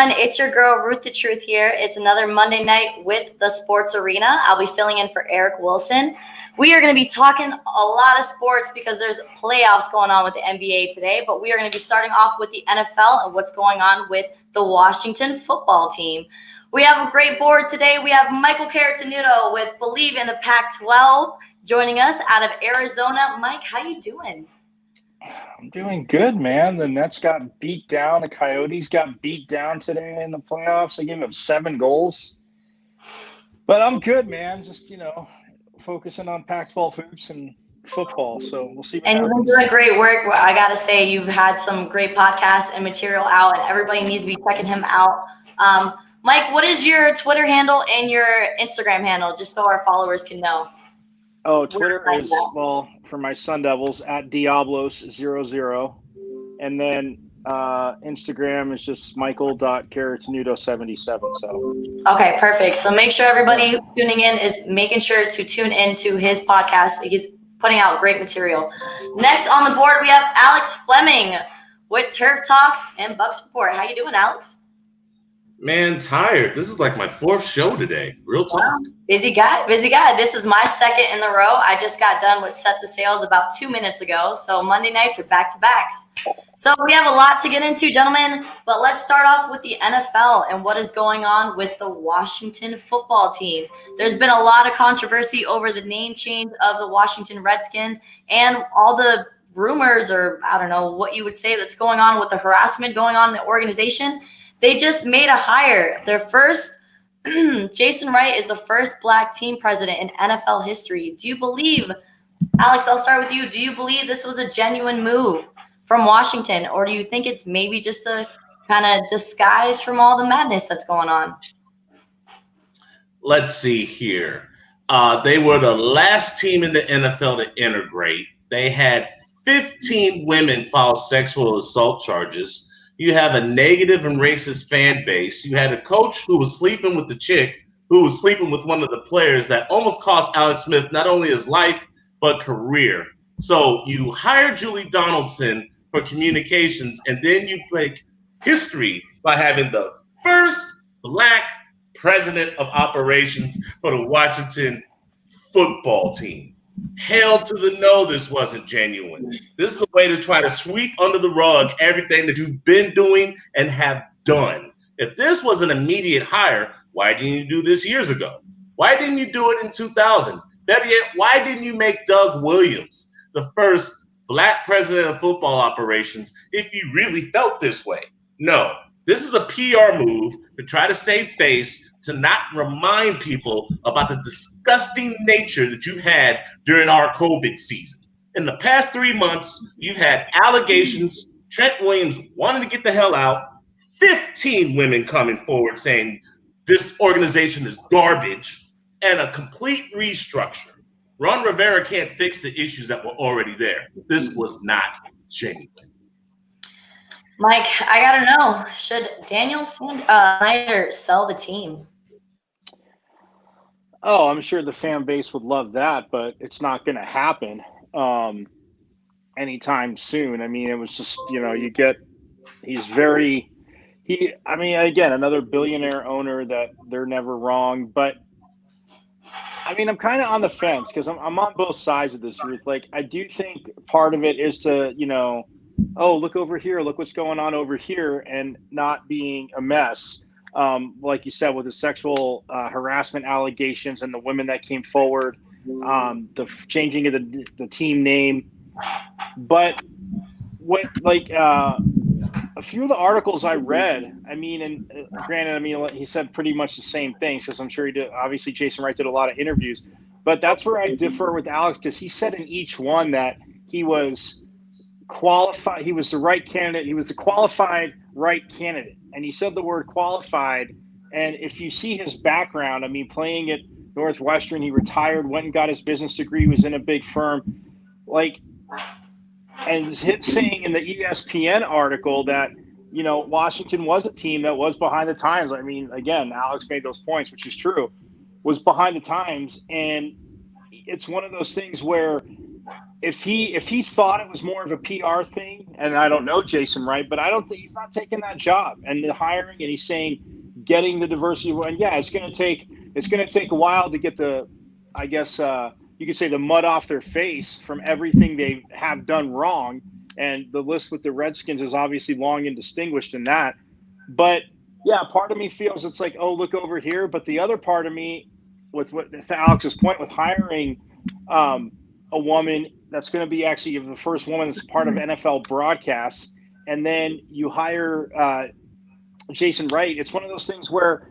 everyone. It's your girl, Ruth the Truth here. It's another Monday night with the Sports Arena. I'll be filling in for Eric Wilson. We are going to be talking a lot of sports because there's playoffs going on with the NBA today, but we are going to be starting off with the NFL and what's going on with the Washington football team. We have a great board today. We have Michael Caratanudo with Believe in the Pac-12 joining us out of Arizona. Mike, how you doing? I'm doing good, man. The Nets got beat down. The Coyotes got beat down today in the playoffs. They gave up 7 goals. But I'm good, man. Just, focusing on Pac-12 hoops and football. So we'll see what happens. You've been doing great work. I got to say, you've had some great podcasts and material out, and everybody needs to be checking him out. Mike, what is your Twitter handle and your Instagram handle, just so our followers can know? Oh, Twitter is, for my Sun Devils, at Diablos00. And then Instagram is just michael.caratanudo77. So. Okay, perfect. So make sure everybody tuning in is making sure to tune into his podcast. He's putting out great material. Next on the board, we have Alex Fleming with Turf Talks and Bucks Report. How you doing, Alex? Man, tired. This is like my 4th show today. Real talk. Wow. Busy guy. This is my 2nd in the row. I just got done with Set the Sales about 2 minutes ago. So Monday nights are back-to-backs. So we have a lot to get into, gentlemen. But let's start off with the NFL and what is going on with the Washington football team. There's been a lot of controversy over the name change of the Washington Redskins and all the rumors, or I don't know what you would say, that's going on with the harassment going on in the organization. They just made a hire. Their first, Jason Wright is the first Black team president in NFL history. Do you believe, Alex, I'll start with you. Do you believe this was a genuine move from Washington, or do you think it's maybe just a kind of disguise from all the madness that's going on? Let's see here. They were the last team in the NFL to integrate. They had 15 women file sexual assault charges. You have a negative and racist fan base. You had a coach who was sleeping with the chick who was sleeping with one of the players that almost cost Alex Smith not only his life, but career. So you hire Julie Donaldson for communications, and then you make history by having the first Black president of operations for the Washington football team. Hell to the no, this wasn't genuine. This is a way to try to sweep under the rug everything that you've been doing and have done. If this was an immediate hire, why didn't you do this years ago? Why didn't you do it in 2000? Better yet, why didn't you make Doug Williams the first Black president of football operations if you really felt this way? No, this is a PR move to try to save face, to not remind people about the disgusting nature that you had during our COVID season. In the past 3 months, you've had allegations, Trent Williams wanting to get the hell out, 15 women coming forward saying this organization is garbage, and a complete restructure. Ron Rivera can't fix the issues that were already there. This was not genuine. Mike, I got to know, should Daniel Snyder sell the team? Oh, I'm sure the fan base would love that, but it's not going to happen anytime soon. I mean, it was just, again, another billionaire owner that they're never wrong. But, I mean, I'm kind of on the fence because I'm on both sides of this, Ruth. Like, I do think part of it is to, oh, look over here, look what's going on over here, and not being a mess. Like you said, with the sexual harassment allegations and the women that came forward, the changing of the team name. But a few of the articles I read, and granted, he said pretty much the same things because I'm sure he did. Obviously, Jason Wright did a lot of interviews, but that's where I differ with Alex because he said in each one that he was qualified. He was the right candidate. He was the qualified right candidate. And he said the word qualified. And if you see his background, playing at Northwestern, he retired, went and got his business degree, was in a big firm. And him saying in the ESPN article that, Washington was a team that was behind the times. Again, Alex made those points, which is true, was behind the times. And it's one of those things where if he thought it was more of a PR thing, and I don't know Jason Wright, but I don't think he's not taking that job and the hiring, and he's saying getting the diversity. And yeah, it's going to take a while to get the, I guess you could say, the mud off their face from everything they have done wrong. And the list with the Redskins is obviously long and distinguished in that. But yeah, part of me feels it's like, oh, look over here. But the other part of me, with what to Alex's point, with hiring a woman that's going to be actually the first woman that's part of NFL broadcasts, and then you hire Jason Wright, it's one of those things where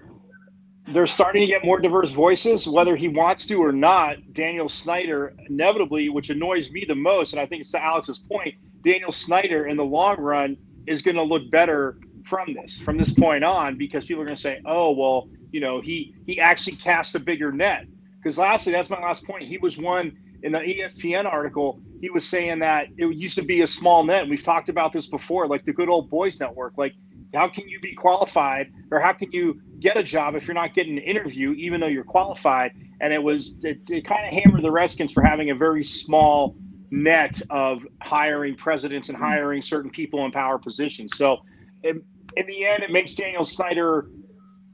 they're starting to get more diverse voices, whether he wants to or not. Daniel Snyder, inevitably, which annoys me the most, and I think it's to Alex's point, Daniel Snyder in the long run is going to look better from this point on, because people are going to say, oh, well, he actually cast a bigger net. Because lastly, that's my last point. He was one in the ESPN article. He was saying that it used to be a small net. And we've talked about this before, like the good old boys network. Like, how can you be qualified, or how can you get a job if you're not getting an interview, even though you're qualified? And it kind of hammered the Redskins for having a very small net of hiring presidents and hiring certain people in power positions. So in the end, it makes Daniel Snyder,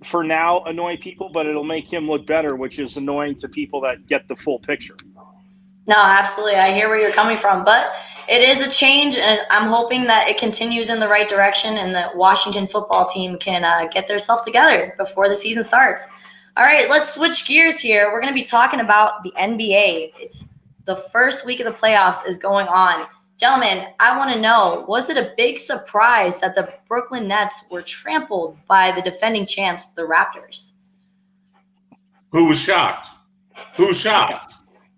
for now, annoy people, but it'll make him look better, which is annoying to people that get the full picture. No, absolutely. I hear where you're coming from, but it is a change, and I'm hoping that it continues in the right direction and the Washington football team can get themselves together before the season starts. All right, let's switch gears here. We're going to be talking about the NBA. It's the first week of the playoffs is going on. Gentlemen, I want to know, was it a big surprise that the Brooklyn Nets were trampled by the defending champs, the Raptors? Who was shocked? Who's shocked?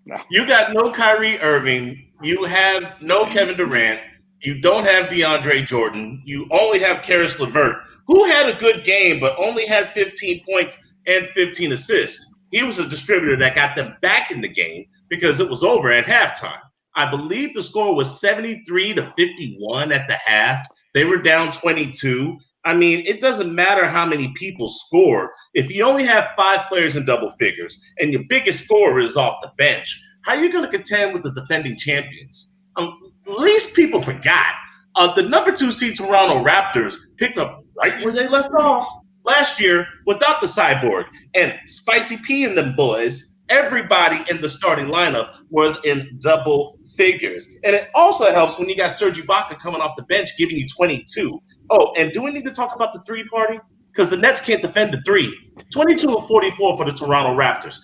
No. You got no Kyrie Irving. You have no Kevin Durant. You don't have DeAndre Jordan. You only have Karis LeVert, who had a good game but only had 15 points and 15 assists. He was a distributor that got them back in the game because it was over at halftime. I believe the score was 73-51 at the half. They were down 22. I mean, it doesn't matter how many people score. If you only have 5 players in double figures and your biggest scorer is off the bench, how are you going to contend with the defending champions? At least people forgot. The number 2 seed Toronto Raptors picked up right where they left off last year without the cyborg. And Spicy P and them boys, everybody in the starting lineup was in double figures. And it also helps when you got Serge Ibaka coming off the bench giving you 22. Oh, and do we need to talk about the 3-party? Because the Nets can't defend the 3. 22 of 44 for the Toronto Raptors.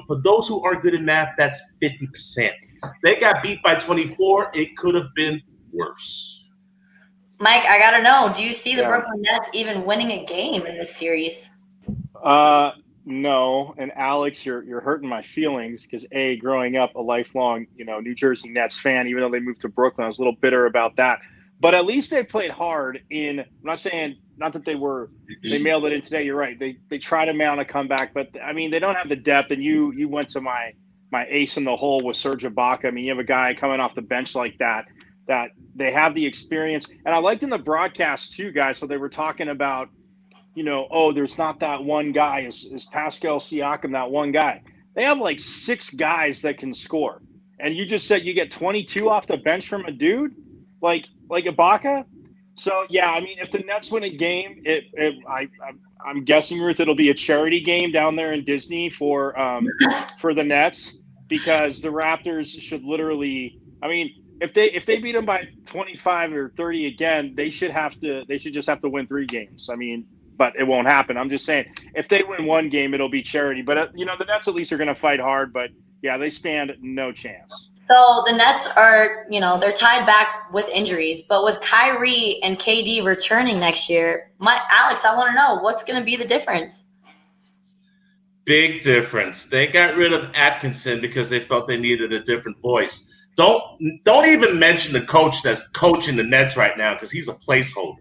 For those who aren't good at math, that's 50%. They got beat by 24. It could have been worse. Mike, I got to know, do you see the Brooklyn Nets even winning a game in this series? No, and Alex, you're hurting my feelings because growing up a lifelong, New Jersey Nets fan, even though they moved to Brooklyn, I was a little bitter about that. But at least they played hard. I'm not saying not that they mailed it in today. You're right. They try to mount a comeback, but I mean they don't have the depth. And you went to my ace in the hole with Serge Ibaka. I mean, you have a guy coming off the bench like that they have the experience. And I liked in the broadcast too, guys. So they were talking about, there's not that one guy. Is Pascal Siakam that one guy? They have like 6 guys that can score. And you just said you get 22 off the bench from a dude like Ibaka. So, yeah, I mean, if the Nets win a game, I'm guessing, Ruth, it'll be a charity game down there in Disney for the Nets, because the Raptors should literally – I mean, if they beat them by 25 or 30 again, they should just have to win 3 games. I mean, but it won't happen. I'm just saying, if they win 1 game, it'll be charity. But, the Nets at least are going to fight hard. But, yeah, they stand no chance. So the Nets are, they're tied back with injuries. But with Kyrie and KD returning next year, Alex, I want to know, what's going to be the difference? Big difference. They got rid of Atkinson because they felt they needed a different voice. Don't even mention the coach that's coaching the Nets right now, because he's a placeholder.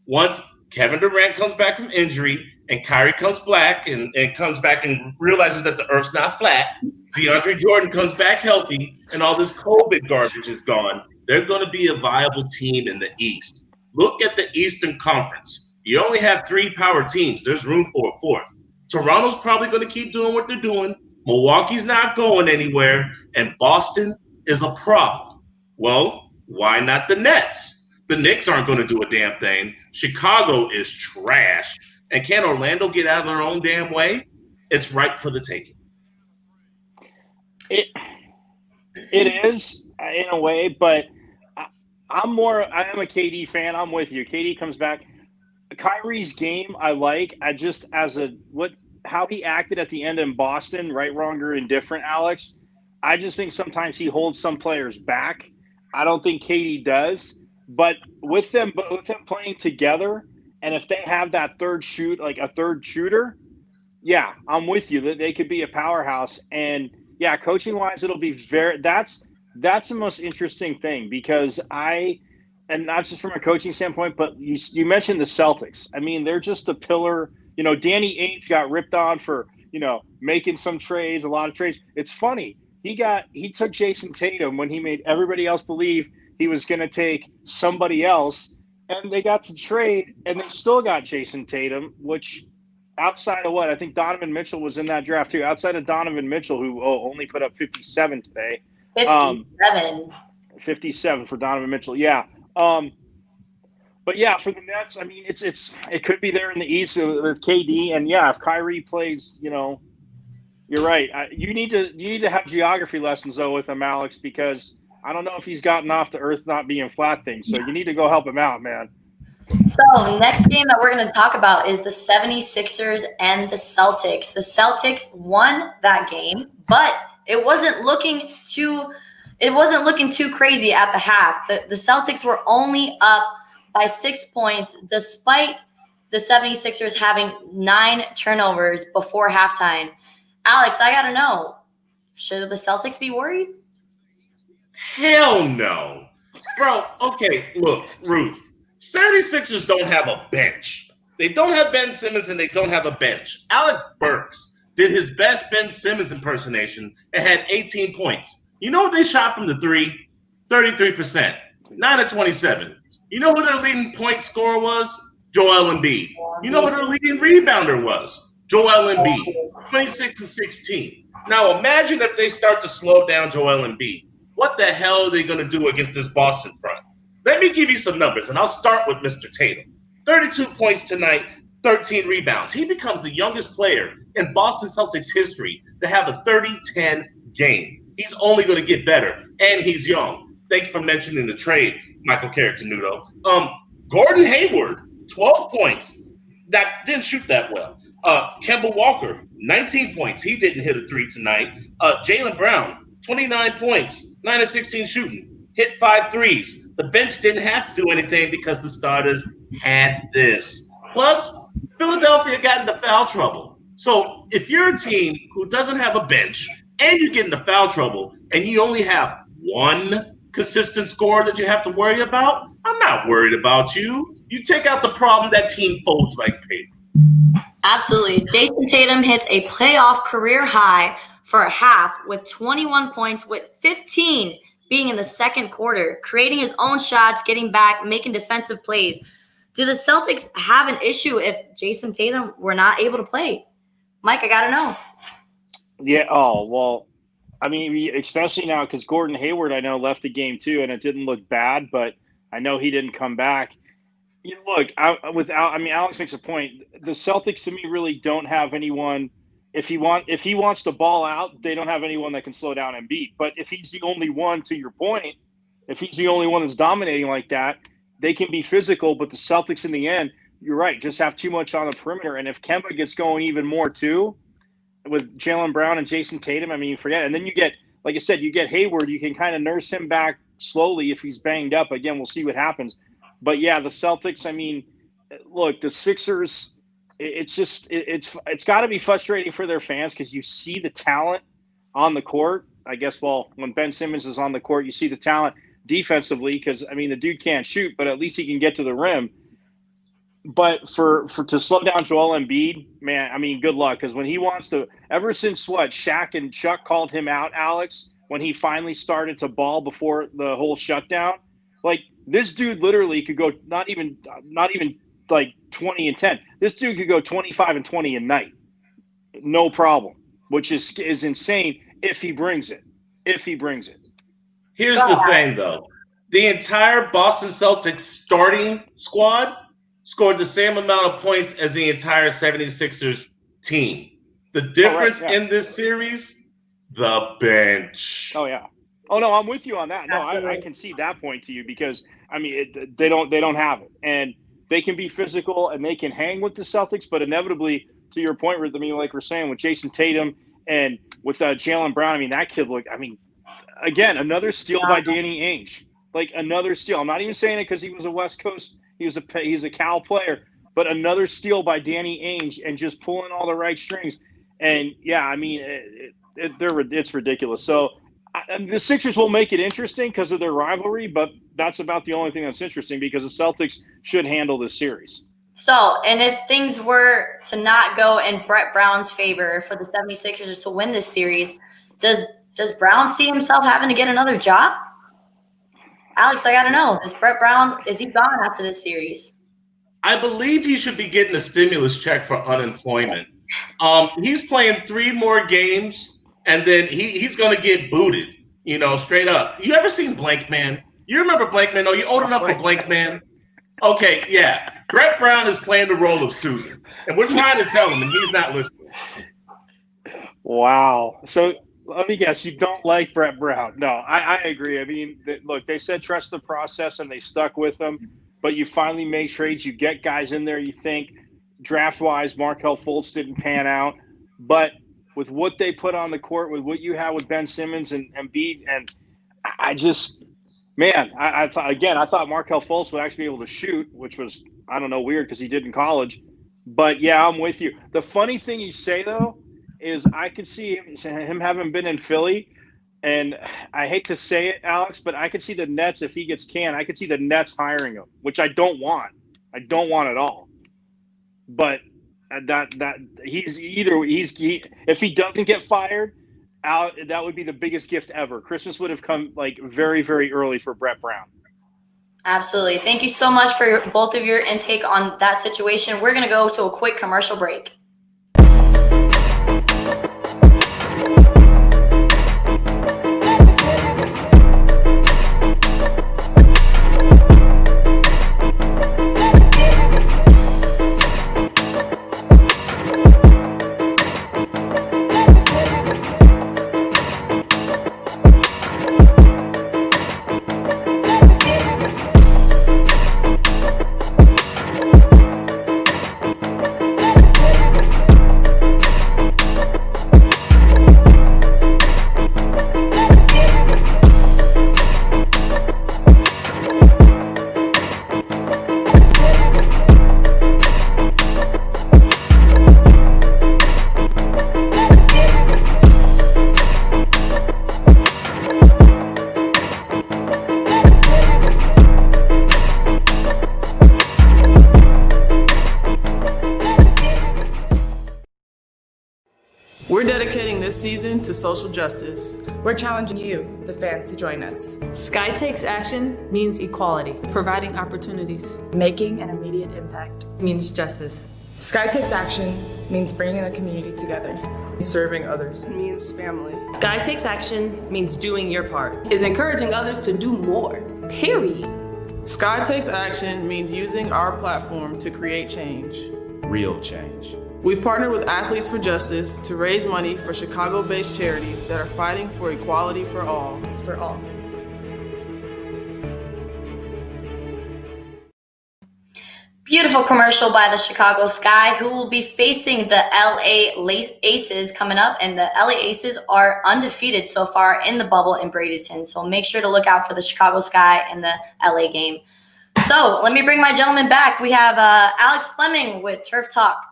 Once Kevin Durant comes back from injury and Kyrie comes back and comes back and realizes that the earth's not flat, DeAndre Jordan comes back healthy and all this COVID garbage is gone, they're going to be a viable team in the East. Look at the Eastern Conference. You only have 3 power teams. There's room for a 4th. Toronto's probably going to keep doing what they're doing. Milwaukee's not going anywhere. And Boston, is a problem. Well, why not the Nets? The Knicks aren't going to do a damn thing. Chicago is trash. And can Orlando get out of their own damn way? It's ripe for the taking. It is in a way, but I am a KD fan. I'm with you. KD comes back. Kyrie's game I like. How he acted at the end in Boston, right, wrong, or indifferent, Alex. I just think sometimes he holds some players back. I don't think KD does, but with them playing together, and if they have that third shooter, yeah, I'm with you that they could be a powerhouse. And yeah, coaching wise, it'll be that's the most interesting thing because and not just from a coaching standpoint, but you mentioned the Celtics. I mean, they're just a pillar. You know, Danny Ainge got ripped on for, making some trades, a lot of trades. It's funny. He took Jason Tatum when he made everybody else believe he was going to take somebody else, and they got to trade, and they still got Jason Tatum, which outside of I think Donovan Mitchell was in that draft too. Outside of Donovan Mitchell, who only put up 57 today. 57 for Donovan Mitchell. Yeah. But yeah, for the Nets, I mean, it could be there in the East with KD, and yeah, if Kyrie plays, you're right. You need to have geography lessons though with him, Alex, because I don't know if he's gotten off the Earth not being flat thing. So you need to go help him out, man. So next game that we're going to talk about is the 76ers and the Celtics. The Celtics won that game, but it wasn't looking too crazy at the half. The Celtics were only up by 6 points, despite the 76ers having 9 turnovers before halftime. Alex, I got to know, should the Celtics be worried? Hell no. Bro, okay, look, Ruth, 76ers don't have a bench. They don't have Ben Simmons and they don't have a bench. Alex Burks did his best Ben Simmons impersonation and had 18 points. You know what they shot from the three? 33%. 9 of 27. You know who their leading point scorer was? Joel Embiid. You know who their leading rebounder was? Joel Embiid. 26 and 16. Now imagine if they start to slow down Joel Embiid. What the hell are they going to do against this Boston front? Let me give you some numbers, and I'll start with Mr. Tatum. 32 points tonight, 13 rebounds. He becomes the youngest player in Boston Celtics history to have a 30-10 game. He's only going to get better, and he's young. Thank you for mentioning the trade, Michael Carrot-Tenuto. Gordon Hayward, 12 points. That didn't shoot that well. Kemba Walker, 19 points. He didn't hit a three tonight. Jaylen Brown, 29 points, 9 of 16 shooting. Hit 5 threes. The bench didn't have to do anything because the starters had this. Plus, Philadelphia got into foul trouble. So if you're a team who doesn't have a bench and you get into foul trouble and you only have one consistent scorer that you have to worry about, I'm not worried about you. You take out the problem, that team folds like paper. Absolutely. Jason Tatum hits a playoff career high for a half with 21 points with 15 being in the second quarter, creating his own shots, getting back, making defensive plays. Do the Celtics have an issue if Jason Tatum were not able to play? Mike, I got to know. Yeah. Oh, well, I mean, especially now because Gordon Hayward, I know, left the game too, and it didn't look bad, but I know he didn't come back. Look, Alex makes a point. The Celtics, to me, really don't have anyone. If he wants to ball out, they don't have anyone that can slow down Embiid. But if he's the only one, to your point, if he's the only one that's dominating like that, they can be physical. But the Celtics, in the end, you're right, just have too much on the perimeter. And if Kemba gets going even more too, with Jaylen Brown and Jason Tatum, I mean, you forget. And then you get, like I said, you get Hayward. You can kind of nurse him back slowly if he's banged up. Again, we'll see what happens. But yeah, the Celtics, I mean, look, the Sixers. It's got to be frustrating for their fans because you see the talent on the court. I guess, well, when Ben Simmons is on the court, you see the talent defensively because, I mean, the dude can't shoot, but at least he can get to the rim. But for to slow down Joel Embiid, man, I mean, good luck because when he wants to – ever since Shaq and Chuck called him out, Alex, when he finally started to ball before the whole shutdown, like this dude literally could go not even like 20 and 10. This dude could go 25 and 20 a night. No problem, which is insane if he brings it. Here's the thing, though. The entire Boston Celtics starting squad scored the same amount of points as the entire 76ers team. The difference in this series, the bench. Oh, yeah. Oh, no, I'm with you on that. No, I can see that point to you because, I mean, they don't have it. And they can be physical and they can hang with the Celtics, but inevitably, to your point, I mean, like we're saying, with Jason Tatum and with Jaylen Brown, I mean, that kid looked, I mean, again, another steal by Danny Ainge. Like another steal. I'm not even saying it because he was a West Coast, he's a Cal player, but another steal by Danny Ainge and just pulling all the right strings. And yeah, I mean, it's ridiculous. So the Sixers will make it interesting because of their rivalry, but that's about the only thing that's interesting because the Celtics should handle this series. So, and if things were to not go in Brett Brown's favor for the 76ers to win this series, does Brown see himself having to get another job? Alex, I got to know, is Brett Brown, is he gone after this series? I believe he should be getting a stimulus check for unemployment. He's playing 3 more games, and then he's going to get booted, straight up. You ever seen Blank Man? You remember Blank Man? Are you old enough for Blank Man? Okay, yeah. Brett Brown is playing the role of Susan, and we're trying to tell him, and he's not listening. Wow. So let me guess, you don't like Brett Brown. No, I agree. I mean, look, they said trust the process, and they stuck with them. But you finally make trades. You get guys in there you think draft-wise, Markelle Fultz didn't pan out. But with what they put on the court, with what you have with Ben Simmons and Embiid, and I just – man, I thought Markelle Fultz would actually be able to shoot, which was, I don't know, weird because he did in college. But, yeah, I'm with you. The funny thing you say, though, is I could see him having been in Philly, and I hate to say it, Alex, but I could see the Nets, if he gets canned, I could see the Nets hiring him, which I don't want. I don't want at all. But if he doesn't get fired, that would be the biggest gift ever. Christmas would have come like very, very early for Brett Brown. Absolutely. Thank you so much for both of your intake on that situation. We're going to go to a quick commercial break. We're dedicating this season to social justice. We're challenging you, the fans, to join us. Sky Takes Action means equality. Providing opportunities. Making an immediate impact means justice. Sky Takes Action means bringing the community together. Serving others means family. Sky Takes Action means doing your part. Is encouraging others to do more. Period. Sky Takes Action means using our platform to create change. Real change. We've partnered with Athletes for Justice to raise money for Chicago-based charities that are fighting for equality for all. For all. Beautiful commercial by the Chicago Sky, who will be facing the LA Aces coming up. And the LA Aces are undefeated so far in the bubble in Bradenton. So make sure to look out for the Chicago Sky in the LA game. So let me bring my gentleman back. We have Alex Fleming with Turf Talk.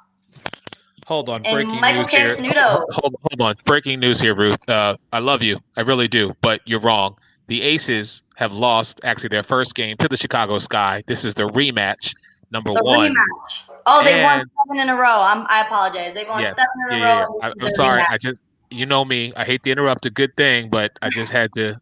Hold on, and breaking Michael news here. Hold on, breaking news here, Ruth. I love you, I really do, but you're wrong. The Aces have lost actually their first game to the Chicago Sky. This is the rematch, number one. Rematch. Oh, they won 7 in a row. I apologize. They've won 7 in a row. I'm sorry. You know me. I hate to interrupt a good thing, but I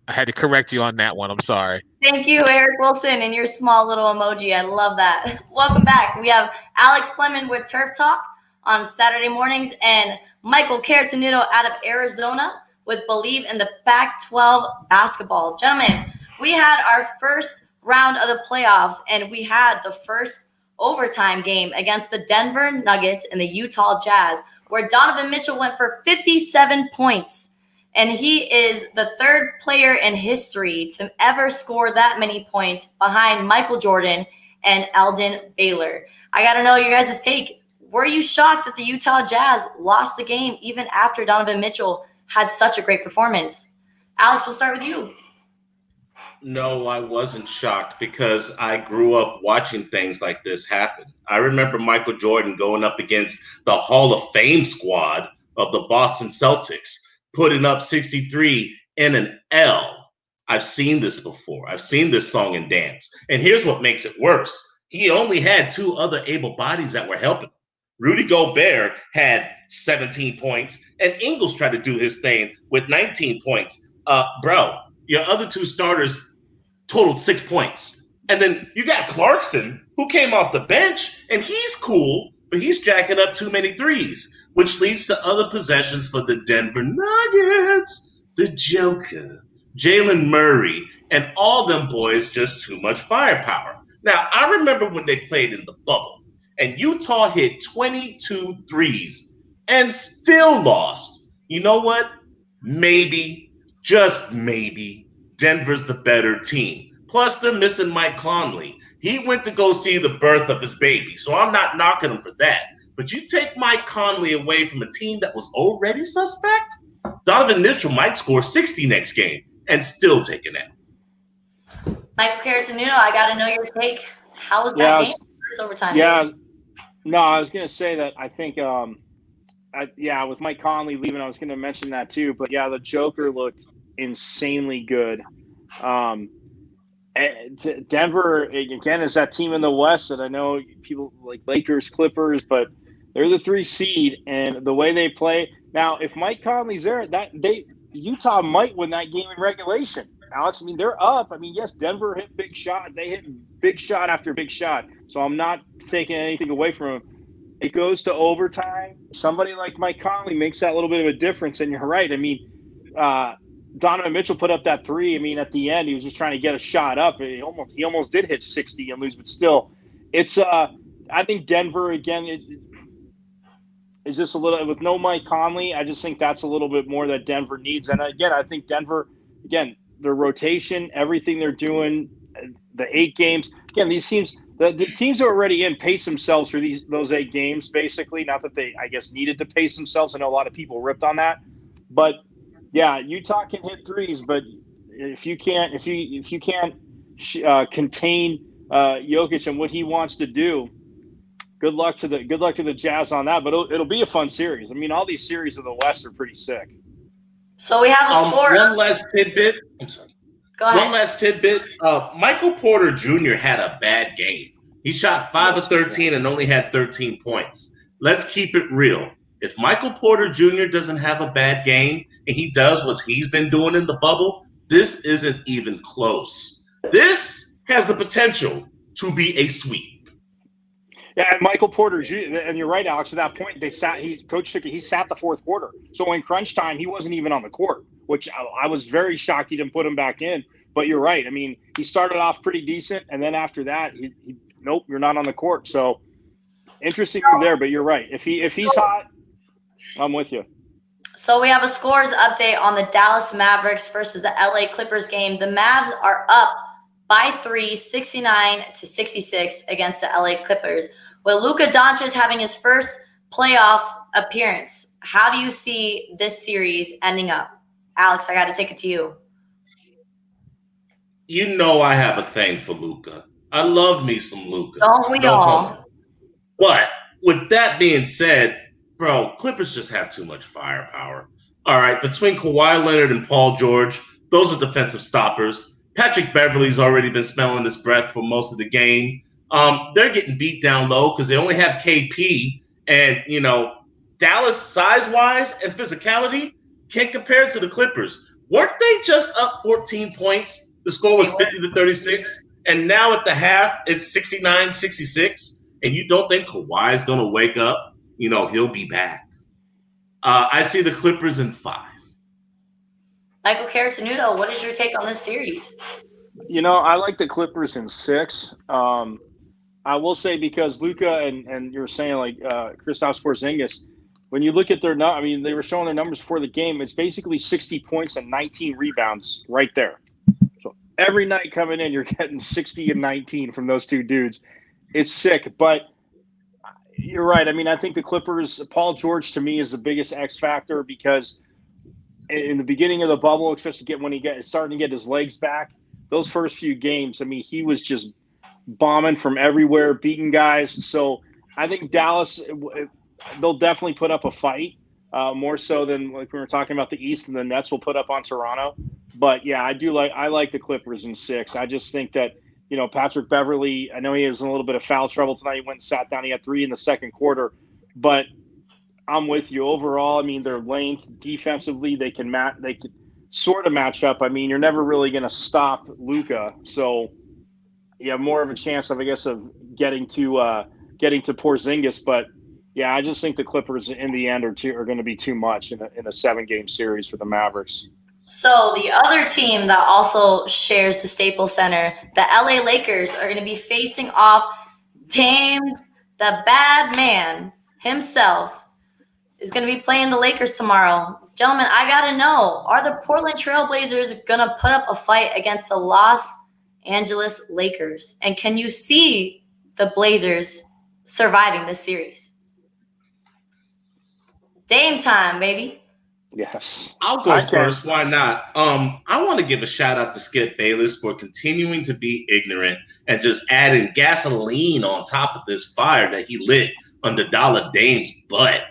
had to correct you on that one. I'm sorry. Thank you, Eric Wilson, and your small little emoji. I love that. Welcome back. We have Alex Fleming with Turf Talk on Saturday mornings, and Michael Caratenuto out of Arizona with Believe in the Pac-12 basketball. Gentlemen, we had our first round of the playoffs, and we had the first overtime game against the Denver Nuggets and the Utah Jazz, where Donovan Mitchell went for 57 points. And he is the third player in history to ever score that many points behind Michael Jordan and Eldon Baylor. I got to know your guys' take. Were you shocked that the Utah Jazz lost the game even after Donovan Mitchell had such a great performance? Alex, we'll start with you. No, I wasn't shocked because I grew up watching things like this happen. I remember Michael Jordan going up against the Hall of Fame squad of the Boston Celtics, putting up 63 in an L. I've seen this before. I've seen this song and dance. And here's what makes it worse. He only had two other able bodies that were helping. Rudy Gobert had 17 points, and Ingles tried to do his thing with 19 points. Bro, your other two starters totaled 6 points. And then you got Clarkson, who came off the bench, and he's cool, but he's jacking up too many threes, which leads to other possessions for the Denver Nuggets. The Joker, Jalen Murray, and all them boys just too much firepower. Now, I remember when they played in the bubble, and Utah hit 22 threes and still lost. You know what? Maybe, just maybe, Denver's the better team. Plus, they're missing Mike Conley. He went to go see the birth of his baby, so I'm not knocking him for that. But you take Mike Conley away from a team that was already suspect, Donovan Mitchell might score 60 next game and still take an L. Michael Carasanuno, I got to know your take. How was that game? It's overtime. Yeah. No, I was going to say that I think, with Mike Conley leaving, I was going to mention that too. But yeah, the Joker looked insanely good. Denver, again, is that team in the West that I know people like Lakers, Clippers, but they're the 3 seed. And the way they play now, if Mike Conley's there, Utah might win that game in regulation. Alex, I mean, they're up. I mean, yes, Denver hit big shot. They hit big shot after big shot. So I'm not taking anything away from them. It goes to overtime. Somebody like Mike Conley makes that little bit of a difference. And you're right. I mean, Donovan Mitchell put up that 3. I mean, at the end, he was just trying to get a shot up. He almost did hit 60 and lose, but still, it's I think Denver again is just a little with no Mike Conley. I just think that's a little bit more that Denver needs. And again, I think Denver, again, their rotation, everything they're doing, the 8 games. Again, these teams, the teams that are already in pace themselves for those 8 games, basically. Not that they, I guess, needed to pace themselves. I know a lot of people ripped on that, but yeah, Utah can hit threes, but if you can't contain Jokic and what he wants to do, good luck to the Jazz on that. But it'll be a fun series. I mean, all these series of the West are pretty sick. So we have a score. One last tidbit. I'm sorry. Go ahead. One last tidbit. Michael Porter Jr. had a bad game. He shot 5 of 13 and only had 13 points. Let's keep it real. If Michael Porter Jr. doesn't have a bad game and he does what he's been doing in the bubble, this isn't even close. This has the potential to be a sweep. Yeah, and Michael Porter Jr. And you're right, Alex. At that point, he sat the fourth quarter. So in crunch time, he wasn't even on the court, which I was very shocked he didn't put him back in. But you're right. I mean, he started off pretty decent, and then after that, nope, you're not on the court. So interesting there. But you're right. If he's hot, I'm with you. So we have a scores update on the Dallas Mavericks versus the LA Clippers game. The Mavs are up by 3, 69-66 against the LA Clippers. With Luka Doncic having his first playoff appearance, how do you see this series ending up? Alex, I got to take it to you. You know I have a thing for Luka. I love me some Luka. Don't we all? But with that being said, bro, Clippers just have too much firepower. All right, between Kawhi Leonard and Paul George, those are defensive stoppers. Patrick Beverley's already been smelling his breath for most of the game. They're getting beat down low because they only have KP. And, you know, Dallas size-wise and physicality can't compare to the Clippers. Weren't they just up 14 points? The score was 50-36. And now at the half, it's 69-66. And you don't think Kawhi's going to wake up? You know, he'll be back. I see the Clippers in 5. Michael Caratanudo, what is your take on this series? I like the Clippers in 6. I will say because Luka and you're saying like Kristaps Porzingis, when you look at their they were showing their numbers before the game. It's basically 60 points and 19 rebounds right there. So every night coming in, you're getting 60 and 19 from those two dudes. It's sick, but you're right. I think the Clippers, Paul George to me is the biggest X factor because in the beginning of the bubble, especially when he starting to get his legs back, those first few games, he was just bombing from everywhere, beating guys. So I think Dallas, they'll definitely put up a fight, more so than like we were talking about the East, and the Nets will put up on Toronto. But yeah, I like the Clippers in 6. I just think that Patrick Beverley, I know he was in a little bit of foul trouble tonight. He went and sat down. He had 3 in the second quarter, but I'm with you overall. Their length defensively, they could sort of match up. You're never really going to stop Luka, so you have more of a chance of getting to Porzingis. But yeah, I just think the Clippers in the end are going to be too much in a 7-game series for the Mavericks. So the other team that also shares the Staples Center, the LA Lakers, are going to be facing off Dame, the bad man himself, is going to be playing the Lakers tomorrow. Gentlemen, I got to know, are the Portland Trailblazers going to put up a fight against the Los Angeles Lakers? And can you see the Blazers surviving this series? Dame time, baby. Yes. I'll go first. Why not? I want to give a shout out to Skip Bayless for continuing to be ignorant and just adding gasoline on top of this fire that he lit under Dollar Dame's butt.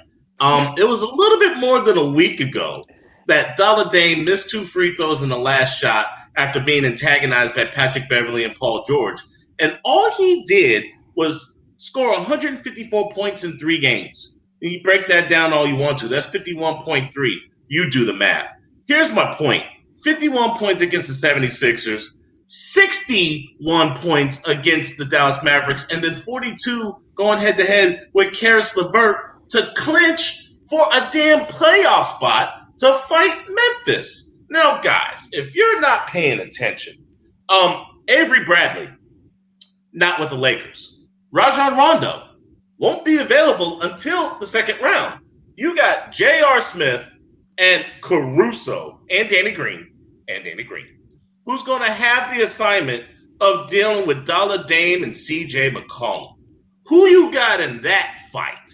It was a little bit more than a week ago that Dollar Dame missed 2 free throws in the last shot after being antagonized by Patrick Beverley and Paul George. And all he did was score 154 points in 3 games. You break that down all you want to. That's 51.3. You do the math. Here's my point. 51 points against the 76ers, 61 points against the Dallas Mavericks, and then 42 going head-to-head with Karis LeVert to clinch for a damn playoff spot to fight Memphis. Now, guys, if you're not paying attention, Avery Bradley, not with the Lakers. Rajon Rondo won't be available until the second round. You got J.R. Smith and Caruso and Danny Green, who's going to have the assignment of dealing with Dollar Dame and C.J. McCollum. Who you got in that fight?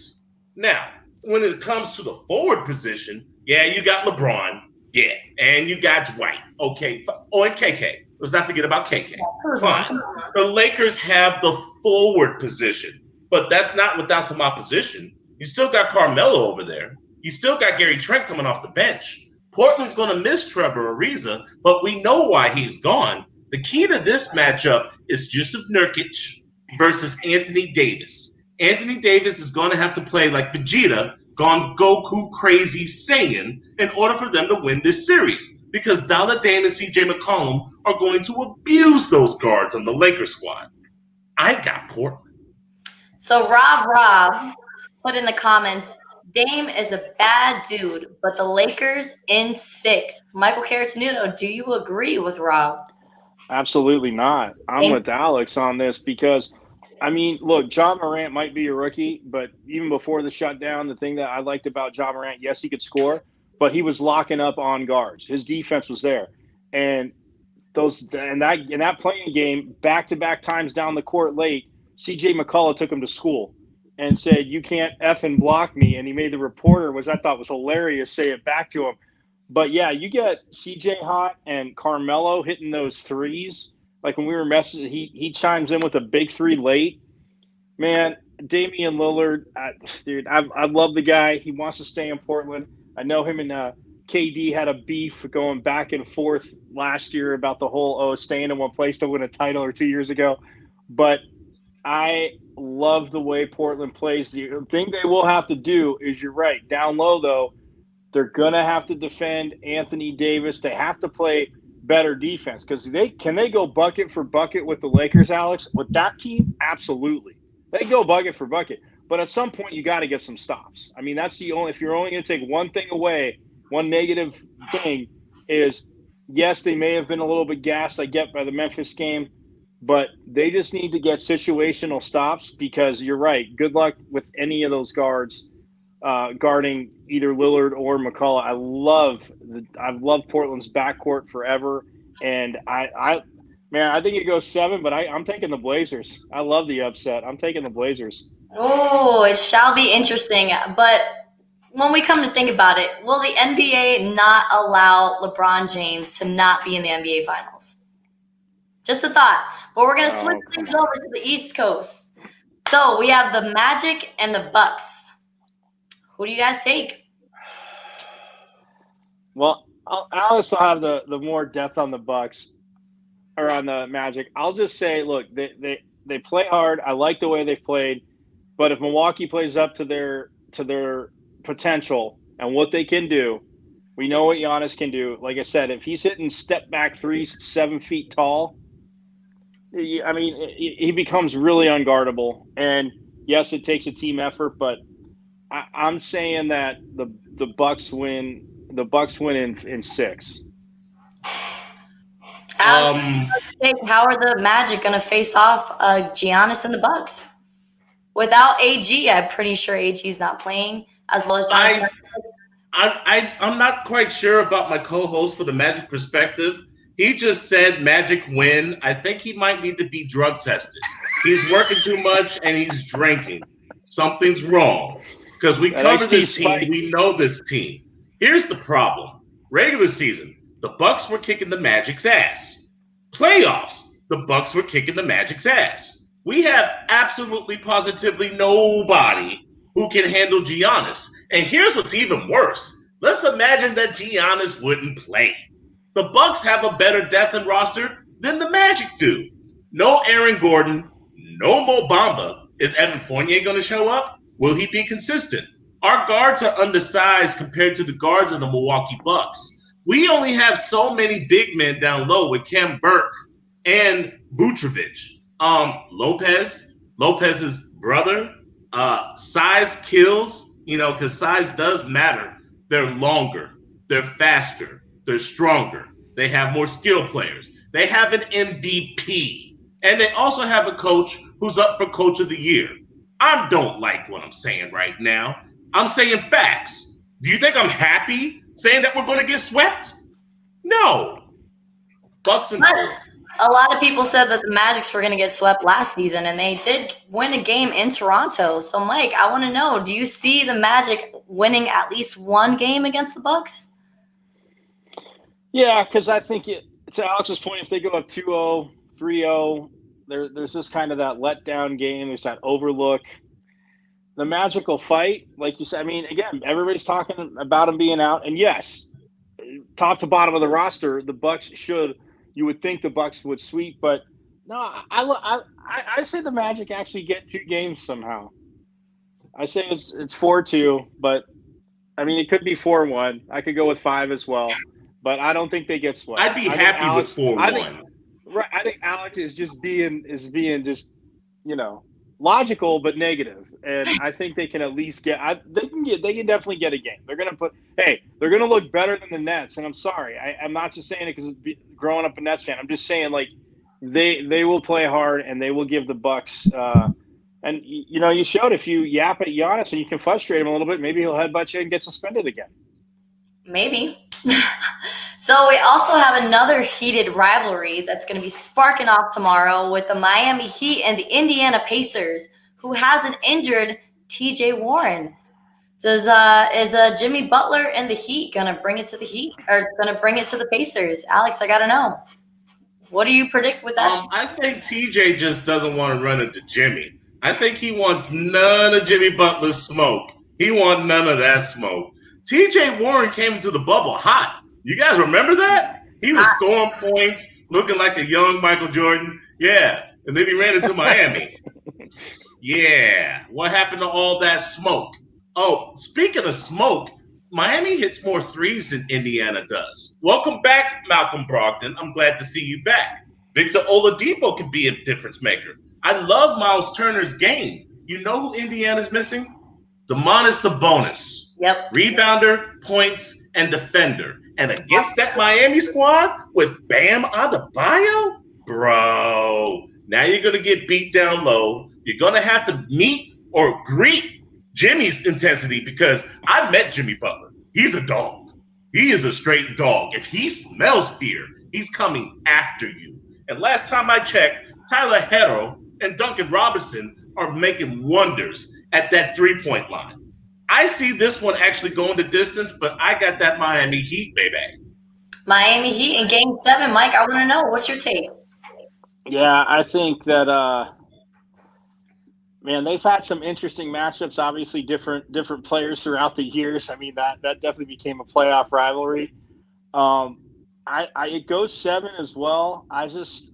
Now, when it comes to the forward position, yeah, you got LeBron, yeah, and you got Dwight, okay, and KK. Let's not forget about KK. Fine. The Lakers have the forward position, but that's not without some opposition. You still got Carmelo over there. You still got Gary Trent coming off the bench. Portland's going to miss Trevor Ariza, but we know why he's gone. The key to this matchup is Jusuf Nurkic versus Anthony Davis. Anthony Davis is going to have to play like Vegeta, gone Goku crazy Saiyan, in order for them to win this series, because Dollar Dame and C.J. McCollum are going to abuse those guards on the Lakers squad. I got Portland. So Rob put in the comments, Dame is a bad dude, but the Lakers in 6. Michael Caratanudo, do you agree with Rob? Absolutely not. I'm with Alex on this because, look, John Morant might be a rookie, but even before the shutdown, the thing that I liked about John Morant, yes, he could score, but he was locking up on guards. His defense was there. And that playing game, back-to-back times down the court late, C.J. McCullough took him to school and said, "You can't effing block me." And he made the reporter, which I thought was hilarious, say it back to him. But yeah, you get CJ hot and Carmelo hitting those threes. Like when we were messaging, he chimes in with a big 3 late. Man, Damian Lillard, dude, I love the guy. He wants to stay in Portland. I know him and KD had a beef going back and forth last year about the whole staying in one place to win a title or 2 years ago. But I love the way Portland plays. The thing they will have to do is, you're right, down low though, they're going to have to defend Anthony Davis. They have to play better defense because can they go bucket for bucket with the Lakers, Alex? With that team, absolutely. They go bucket for bucket. But at some point, you got to get some stops. That's the only – if you're only going to take one thing away, one negative thing, is, yes, they may have been a little bit gassed, I get, by the Memphis game, but they just need to get situational stops because you're right. Good luck with any of those guards guarding either Lillard or McCullough. I've loved Portland's backcourt forever, and I think it goes 7, but I'm taking the Blazers. I love the upset. I'm taking the Blazers. Oh, it shall be interesting. But when we come to think about it, will the NBA not allow LeBron James to not be in the NBA Finals? Just a thought. But we're going to switch things over to the East Coast. So we have the Magic and the Bucks. Who do you guys take? Well, Alex will have the more depth on the Bucks or on the Magic. I'll just say, look, they play hard. I like the way they've played, but if Milwaukee plays up to their potential and what they can do, we know what Giannis can do. Like I said, if he's hitting step back threes 7 feet tall, I mean, he becomes really unguardable. And yes, it takes a team effort, but I'm saying that the Bucks win. The Bucks win in 6. Alex, how are the Magic going to face off Giannis and the Bucks? Without AG, I'm pretty sure AG's not playing, as well as John. I'm not quite sure about my co-host for the Magic perspective. He just said Magic win. I think he might need to be drug tested. He's working too much and he's drinking. Something's wrong. Because we cover this team, we know this team. Here's the problem. Regular season, the Bucks were kicking the Magic's ass. Playoffs, the Bucks were kicking the Magic's ass. We have absolutely positively nobody who can handle Giannis. And here's what's even worse. Let's imagine that Giannis wouldn't play. The Bucks have a better depth and roster than the Magic do. No Aaron Gordon, no Mo Bamba. Is Evan Fournier going to show up? Will he be consistent? Our guards are undersized compared to the guards of the Milwaukee Bucks. We only have so many big men down low with Khem Burke and Vucevic. Lopez's brother, size kills, because size does matter. They're longer, they're faster, they're stronger. They have more skill players. They have an MVP. And they also have a coach who's up for Coach of the Year. I don't like what I'm saying right now. I'm saying facts. Do you think I'm happy saying that we're going to get swept? No. Bucks and 4. A lot of people said that the Magics were going to get swept last season, and they did win a game in Toronto. So, Mike, I want to know, do you see the Magic winning at least one game against the Bucks? Yeah, because I think to Alex's point, if they go up 2-0, 3-0, there's just kind of that letdown game. There's that overlook. The Magic will fight, like you said. I mean, again, everybody's talking about them being out, and yes, top to bottom of the roster, the Bucks should. You would think the Bucks would sweep, but no. I say the Magic actually get 2 games somehow. I say it's 4-2, but I mean it could be 4-1. I could go with 5 as well, but I don't think they get swept. I'd be happy with 4-1. Right, I think Alex is just being just logical but negative, and I think they can at least get. They can definitely get a game. They're gonna look better than the Nets, and I'm sorry, I'm not just saying it because growing up a Nets fan. I'm just saying like they will play hard and they will give the Bucks. And you showed if you yap at Giannis and you can frustrate him a little bit, maybe he'll headbutt you and get suspended again. Maybe. So we also have another heated rivalry that's going to be sparking off tomorrow with the Miami Heat and the Indiana Pacers, who has an injured TJ Warren. Is Jimmy Butler and the Heat going to bring it to the Heat or going to bring it to the Pacers? Alex, I got to know. What do you predict with that? I think TJ just doesn't want to run into Jimmy. I think he wants none of Jimmy Butler's smoke. He wants none of that smoke. TJ Warren came into the bubble hot. You guys remember that? He was scoring points, looking like a young Michael Jordan. Yeah. And then he ran into Miami. Yeah. What happened to all that smoke? Oh, speaking of smoke, Miami hits more threes than Indiana does. Welcome back, Malcolm Brogdon. I'm glad to see you back. Victor Oladipo can be a difference maker. I love Miles Turner's game. You know who Indiana's missing? Domantas Sabonis. Yep. Rebounder, points, and defender. And against that Miami squad with Bam Adebayo, bro, now you're going to get beat down low. You're going to have to meet or greet Jimmy's intensity because I've met Jimmy Butler. He's a dog. He is a straight dog. If he smells fear, he's coming after you. And last time I checked, Tyler Herro and Duncan Robinson are making wonders at that three-point line. I see this one actually going the distance, but I got that Miami Heat, baby. Miami Heat in Game 7. Mike, I want to know, what's your take? Yeah, I think that man, they've had some interesting matchups. Obviously, different players throughout the years. I mean, that definitely became a playoff rivalry. It goes 7 as well. I just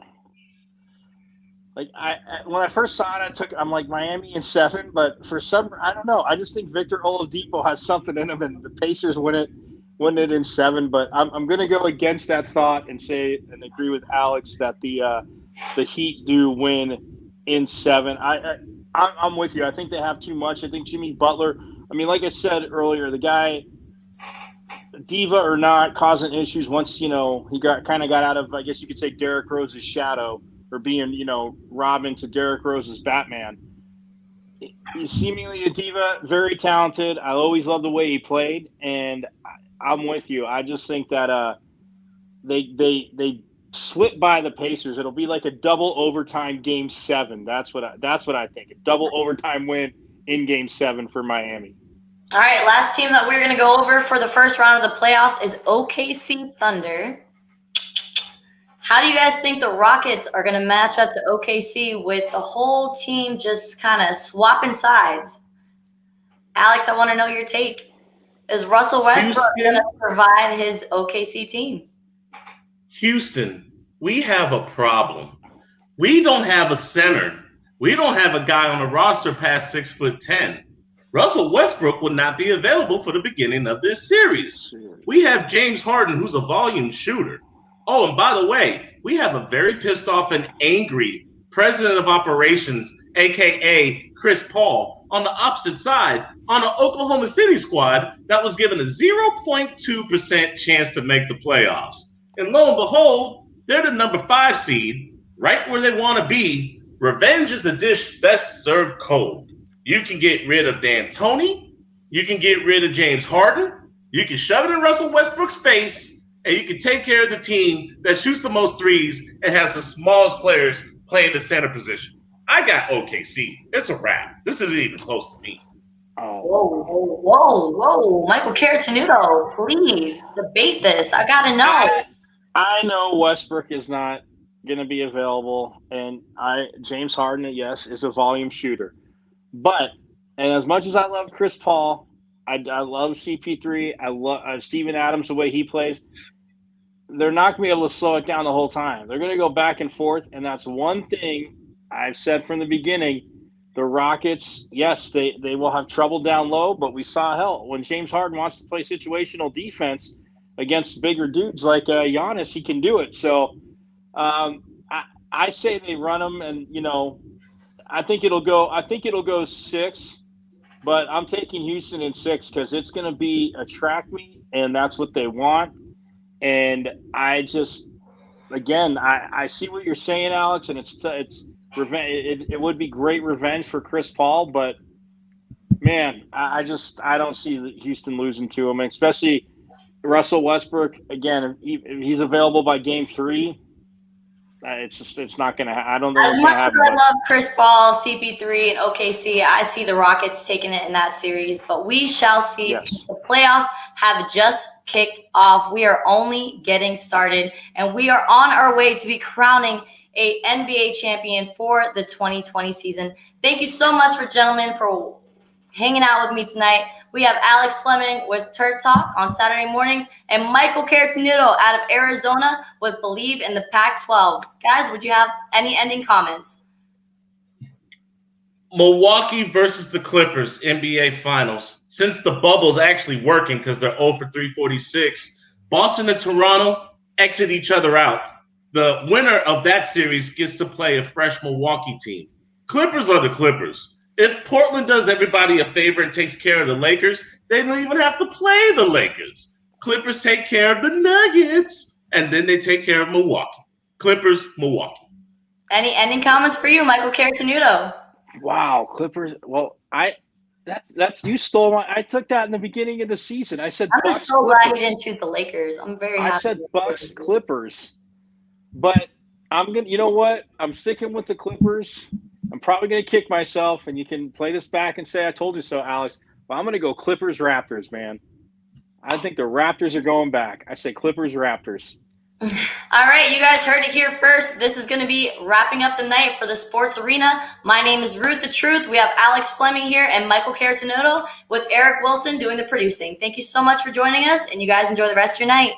when I first saw it, I'm like Miami in 7, but for some, I don't know. I just think Victor Oladipo has something in him, and the Pacers win it in 7. But I'm going to go against that thought and say and agree with Alex that the Heat do win in 7. I'm with you. I think they have too much. I think Jimmy Butler, I mean, like I said earlier, the guy, diva or not, causing issues once, he got out of, I guess you could say, Derrick Rose's shadow, or being, Robin to Derrick Rose's Batman. He's seemingly a diva, very talented. I always loved the way he played, and I'm with you. I just think that they slip by the Pacers. It'll be like a double overtime Game 7. That's what I think. A double overtime win in Game 7 for Miami. All right, last team that we're going to go over for the first round of the playoffs is OKC Thunder. How do you guys think the Rockets are going to match up to OKC with the whole team just kind of swapping sides? Alex, I want to know your take. Is Russell Westbrook going to survive his OKC team? Houston, we have a problem. We don't have a center. We don't have a guy on the roster past 6'10". Russell Westbrook would not be available for the beginning of this series. We have James Harden, who's a volume shooter. Oh, and by the way, we have a very pissed off and angry president of operations, a.k.a. Chris Paul, on the opposite side on an Oklahoma City squad that was given a 0.2% chance to make the playoffs. And lo and behold, they're the number 5 seed, right where they want to be. Revenge is a dish best served cold. You can get rid of D'Antoni. You can get rid of James Harden. You can shove it in Russell Westbrook's face, and you can take care of the team that shoots the most threes and has the smallest players playing the center position. I got OKC. It's a wrap. This isn't even close to me. Whoa. Michael Caratanudo, please debate this. I got to know. I know Westbrook is not going to be available, and James Harden, yes, is a volume shooter. But, and as much as I love Chris Paul, I love CP3, I love Steven Adams, the way he plays, they're not going to be able to slow it down the whole time. They're going to go back and forth, and that's one thing I've said from the beginning. The Rockets, yes, they will have trouble down low, but we saw, when James Harden wants to play situational defense against bigger dudes like Giannis, he can do it. So I say they run them, and, I think it'll go 6, but I'm taking Houston in 6 because it's going to be a track meet, and that's what they want. And I just, again, I see what you're saying, Alex, and it's revenge. It would be great revenge for Chris Paul, but man, I don't see Houston losing to him, especially Russell Westbrook. Again, if he's available by Game 3. It's not going to. I don't know. As much as I love Chris Paul, CP3, and OKC, I see the Rockets taking it in that series. But we shall see. Yes. The playoffs have just kicked off. We are only getting started, and we are on our way to be crowning a NBA champion for the 2020 season. Thank you so much, gentlemen, for hanging out with me tonight. We have Alex Fleming with Turk Talk on Saturday mornings and Michael Caratanudo out of Arizona with Believe in the Pac-12. Guys, would you have any ending comments? Milwaukee versus the Clippers, NBA Finals. Since the bubble's actually working because they're 0 for 346, Boston and Toronto exit each other out. The winner of that series gets to play a fresh Milwaukee team. Clippers are the Clippers. If Portland does everybody a favor and takes care of the Lakers, they don't even have to play the Lakers. Clippers take care of the Nuggets, and then they take care of Milwaukee. Clippers, Milwaukee. Any ending comments for you, Michael Cartenuto? Wow, Clippers. Well, that's you stole my. I took that in the beginning of the season. I said I'm Bucks, just so Clippers. glad you didn't choose the Lakers. I'm very happy. I said Bucks, Clippers, but I'm gonna. You know what? I'm sticking with the Clippers. I'm probably gonna kick myself, and you can play this back and say I told you so, Alex. But I'm gonna go Clippers, Raptors, man. I think the Raptors are going back. I say Clippers, Raptors. All right, you guys heard it here first. This is going to be wrapping up the night for the sports arena. My name is Ruth the Truth. We have Alex Fleming here and Michael Cartenuto with Eric Wilson doing the producing. Thank you so much for joining us, and you guys enjoy the rest of your night.